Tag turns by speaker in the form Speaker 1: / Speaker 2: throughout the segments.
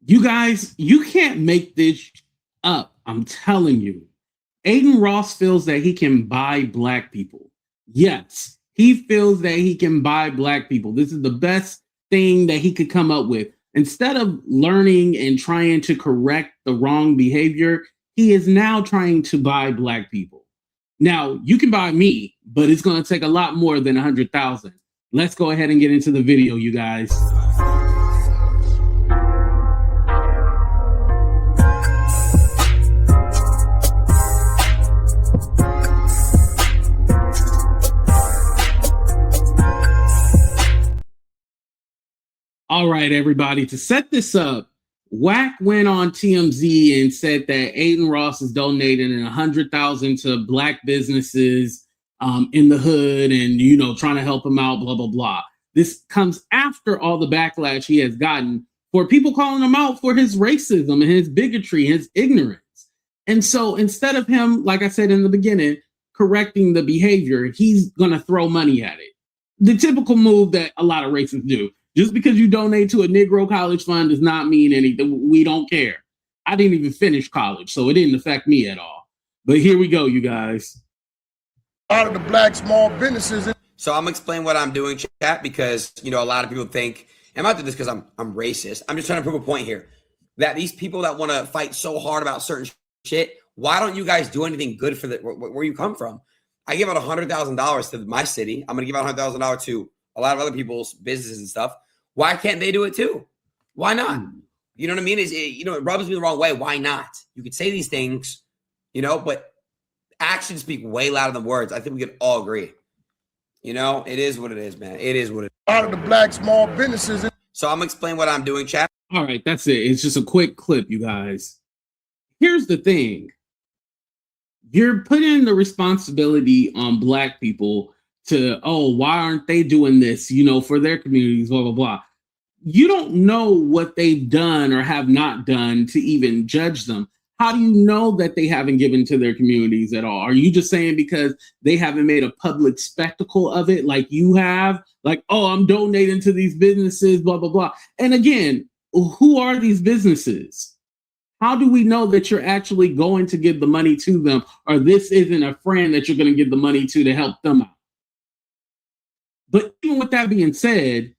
Speaker 1: You guys, you can't make this up. I'm telling you. Adin Ross feels that he can buy black people. Yes, he feels that he can buy black people. This is the best thing that he could come up with. Instead of learning and trying to correct the wrong behavior, he is now trying to buy black people. Now, you can buy me, but it's going to take a lot more than 100,000. Let's go ahead and get into the video, you guys. All right, everybody, to set this up, Wack went on TMZ and said that Adin Ross is donating 100,000 to black businesses in the hood and, you know, trying to help him out, blah, blah, blah. This comes after all the backlash he has gotten for people calling him out for his racism and his bigotry, his ignorance. And so instead of him, like I said in the beginning, correcting the behavior, he's going to throw money at it. The typical move that a lot of racists do. Just because you donate to a Negro college fund does not mean anything. We don't care. I didn't even finish college, so it didn't affect me at all. But here we go, you guys.
Speaker 2: Out of the black small businesses.
Speaker 3: So I'm explaining what I'm doing, chat, because, you know, a lot of people think, and I'm not doing this because I'm racist. I'm just trying to prove a point here that these people that want to fight so hard about certain shit, why don't you guys do anything good for where you come from? I give out $100,000 to my city. I'm going to give out $100,000 to a lot of other people's businesses and stuff. Why can't they do it too? Why not? You know what I mean? It rubs me the wrong way. Why not? You could say these things, you know, but actions speak way louder than words. I think we can all agree. You know, it is what it is, man. It is what it is.
Speaker 2: Out of the black small businesses.
Speaker 3: So I'm explaining what I'm doing, chat.
Speaker 1: All right, that's it. It's just a quick clip, you guys. Here's the thing. You're putting the responsibility on black people to, oh, why aren't they doing this, you know, for their communities, blah, blah, blah. You don't know what they've done or have not done to even judge them. How do you know that they haven't given to their communities at all? Are you just saying because they haven't made a public spectacle of it like you have? Like, oh, I'm donating to these businesses, blah, blah, blah. And again, who are these businesses? How do we know that you're actually going to give the money to them, or this isn't a friend that you're going to give the money to help them out? But even with that being said,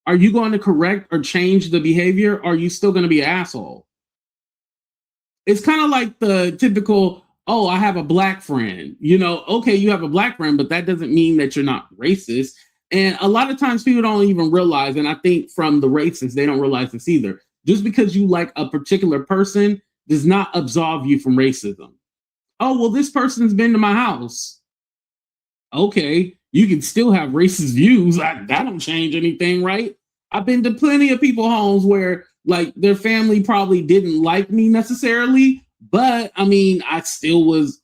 Speaker 1: are you going to correct or change the behavior? Or are you still going to be an asshole? It's kind of like the typical, oh, I have a black friend. You know, okay, you have a black friend, but that doesn't mean that you're not racist. And a lot of times people don't even realize, and I think from the racists, they don't realize this either. Just because you like a particular person does not absolve you from racism. Oh, well, this person's been to my house. Okay, you can still have racist views. That don't change anything, right? I've been to plenty of people's homes where, like, their family probably didn't like me necessarily, but I mean, I still was,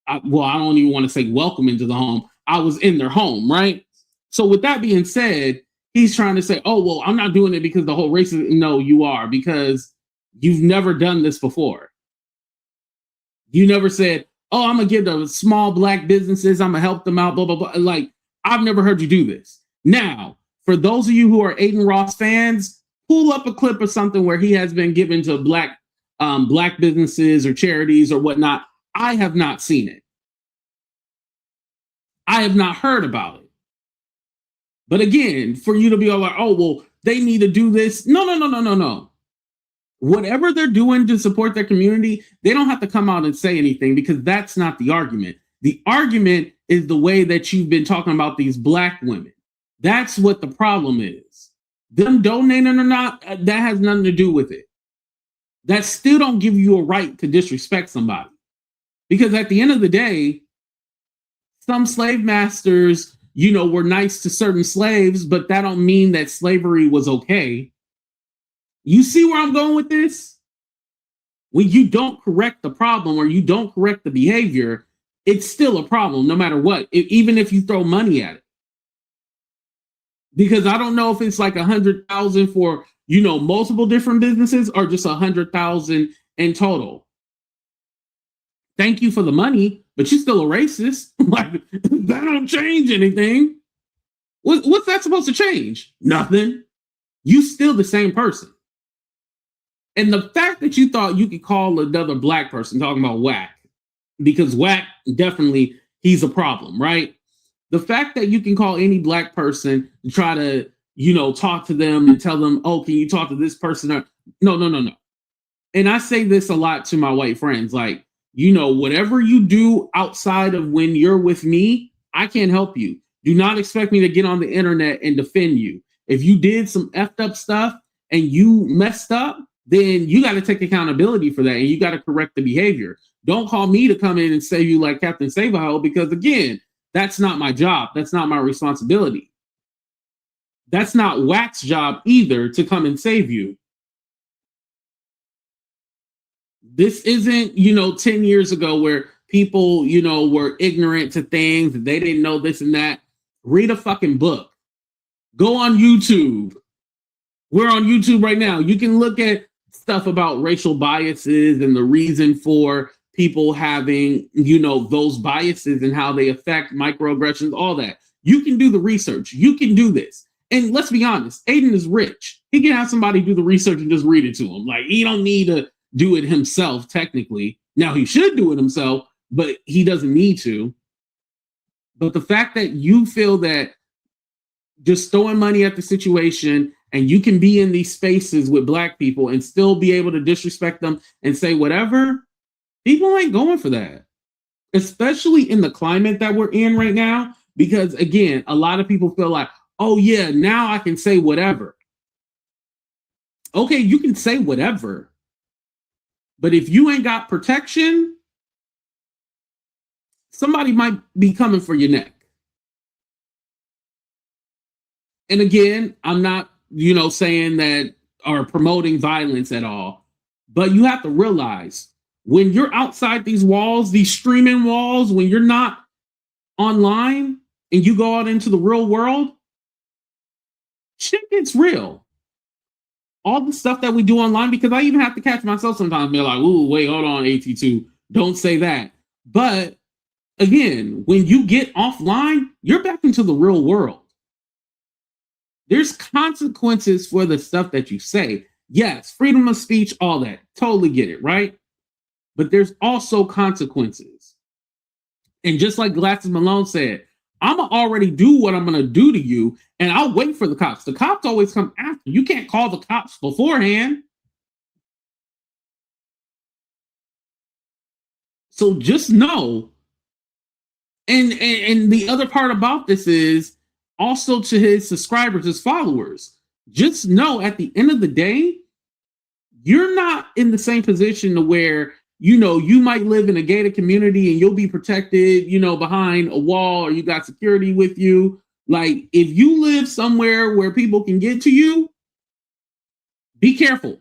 Speaker 1: I don't even want to say welcome into the home. I was in their home, right? So with that being said, he's trying to say, oh, well, I'm not doing it because the whole racism. No, you are, because you've never done this before. You never said, oh, I'm going to give the small black businesses, I'm going to help them out, blah, blah, blah. Like, I've never heard you do this. Now, for those of you who are Adin Ross fans, pull up a clip or something where he has been given to black businesses or charities or whatnot. I have not seen it. I have not heard about it. But again, for you to be all like, oh, well, they need to do this. No. Whatever they're doing to support their community, they don't have to come out and say anything, because that's not the argument. The argument is the way that you've been talking about these black women. That's what the problem is. Them donating or not, that has nothing to do with it. That still don't give you a right to disrespect somebody. Because at the end of the day, some slave masters, you know, were nice to certain slaves, but that don't mean that slavery was okay. You see where I'm going with this? When you don't correct the problem or you don't correct the behavior, it's still a problem no matter what, even if you throw money at it. Because I don't know if it's like 100,000 for, you know, multiple different businesses or just 100,000 in total. Thank you for the money, but you're still a racist. Like, that don't change anything. What's that supposed to change? Nothing. You still the same person. And the fact that you thought you could call another black person talking about whack, because whack definitely he's a problem, right? The fact that you can call any black person to try to, talk to them and tell them, oh, can you talk to this person? Or, no. And I say this a lot to my white friends, like, whatever you do outside of when you're with me, I can't help you. Do not expect me to get on the internet and defend you. If you did some effed up stuff and you messed up, then you got to take accountability for that and you got to correct the behavior. Don't call me to come in and save you like Captain Save-A-Ho, because again, that's not my job. That's not my responsibility. That's not Wack's job either to come and save you. This isn't, 10 years ago where people, were ignorant to things. They didn't know this and that. Read a fucking book. Go on YouTube. We're on YouTube right now. You can look at stuff about racial biases and the reason for people having, those biases and how they affect microaggressions, all that. You can do the research. You can do this. And let's be honest, Adin is rich. He can have somebody do the research and just read it to him. Like, he don't need to do it himself, technically. Now, he should do it himself, but he doesn't need to. But the fact that you feel that just throwing money at the situation and you can be in these spaces with black people and still be able to disrespect them and say whatever, people ain't going for that. Especially in the climate that we're in right now. Because again, a lot of people feel like, oh yeah, now I can say whatever. Okay, you can say whatever. But if you ain't got protection, somebody might be coming for your neck. And again, I'm not, saying that or promoting violence at all. But you have to realize when you're outside these walls, these streaming walls, when you're not online and you go out into the real world, shit gets real. All the stuff that we do online, because I even have to catch myself sometimes and be like, ooh, wait, hold on, AT2, don't say that. But again, when you get offline, you're back into the real world. There's consequences for the stuff that you say. Yes, freedom of speech, all that. Totally get it, right? But there's also consequences. And just like Glasses Malone said, I'm going to already do what I'm going to do to you, and I'll wait for the cops. The cops always come after. You can't call the cops beforehand. So just know. And the other part about this is also to his subscribers, his followers, just know at the end of the day, you're not in the same position to where, you might live in a gated community and you'll be protected, behind a wall, or you got security with you. Like, if you live somewhere where people can get to you, be careful.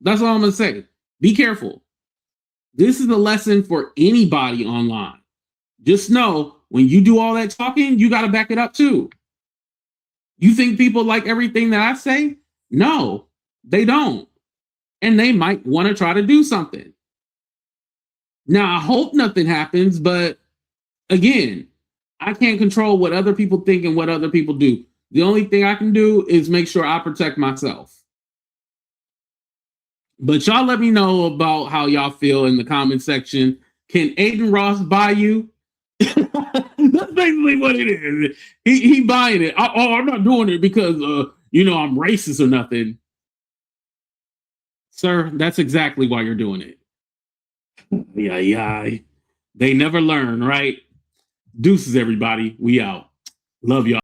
Speaker 1: That's all I'm going to say. Be careful. This is a lesson for anybody online. Just know when you do all that talking, you got to back it up too. You think people like everything that I say? No, they don't. And they might want to try to do something. Now, I hope nothing happens, but again, I can't control what other people think and what other people do. The only thing I can do is make sure I protect myself. But y'all let me know about how y'all feel in the comment section. Can Adin Ross buy you? That's basically what it is. He buying it. I'm not doing it because I'm racist or nothing. Sir, that's exactly why you're doing it. Yeah. They never learn, right? Deuces, everybody. We out. Love y'all.